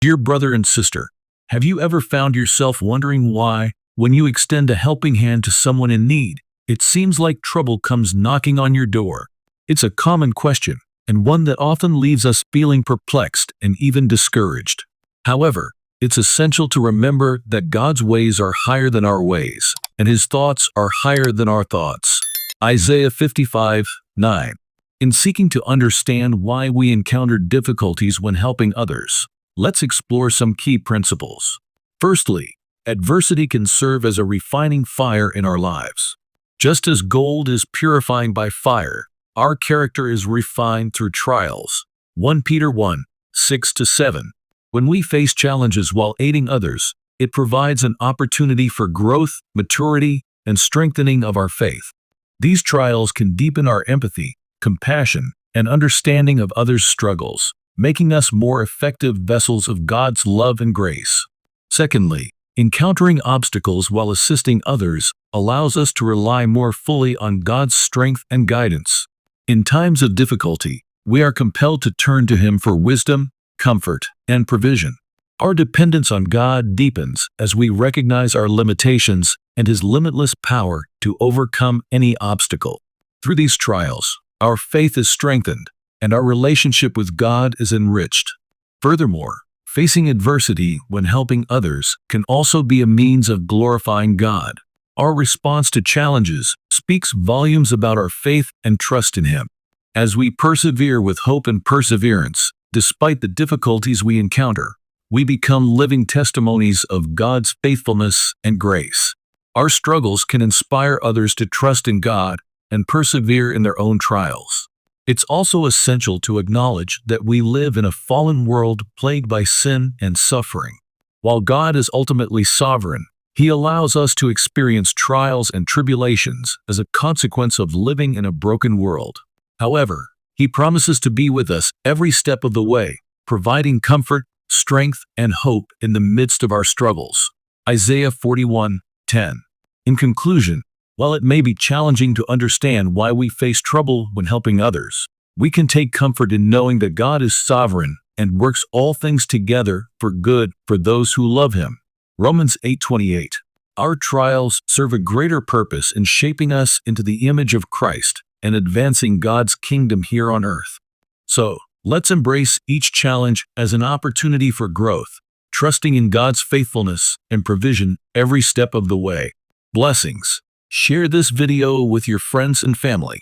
Dear brother and sister, have you ever found yourself wondering why, when you extend a helping hand to someone in need, it seems like trouble comes knocking on your door? It's a common question, and one that often leaves us feeling perplexed and even discouraged. However, it's essential to remember that God's ways are higher than our ways, and His thoughts are higher than our thoughts. Isaiah 55:9. In seeking to understand why we encounter difficulties when helping others, let's explore some key principles. Firstly, adversity can serve as a refining fire in our lives. Just as gold is purifying by fire, our character is refined through trials. 1 Peter 1:6-7. When we face challenges while aiding others, it provides an opportunity for growth, maturity, and strengthening of our faith. These trials can deepen our empathy, compassion, and understanding of others' struggles, making us more effective vessels of God's love and grace. Secondly, encountering obstacles while assisting others allows us to rely more fully on God's strength and guidance. In times of difficulty, we are compelled to turn to Him for wisdom, comfort, and provision. Our dependence on God deepens as we recognize our limitations and His limitless power to overcome any obstacle. Through these trials, our faith is strengthened, and our relationship with God is enriched. Furthermore, facing adversity when helping others can also be a means of glorifying God. Our response to challenges speaks volumes about our faith and trust in Him. As we persevere with hope and perseverance, despite the difficulties we encounter, we become living testimonies of God's faithfulness and grace. Our struggles can inspire others to trust in God and persevere in their own trials. It's also essential to acknowledge that we live in a fallen world plagued by sin and suffering. While God is ultimately sovereign, He allows us to experience trials and tribulations as a consequence of living in a broken world. However, He promises to be with us every step of the way, providing comfort, strength, and hope in the midst of our struggles. Isaiah 41:10. In conclusion, while it may be challenging to understand why we face trouble when helping others, we can take comfort in knowing that God is sovereign and works all things together for good for those who love Him. Romans 8:28. Our trials serve a greater purpose in shaping us into the image of Christ and advancing God's kingdom here on earth. So, let's embrace each challenge as an opportunity for growth, trusting in God's faithfulness and provision every step of the way. Blessings. Share this video with your friends and family.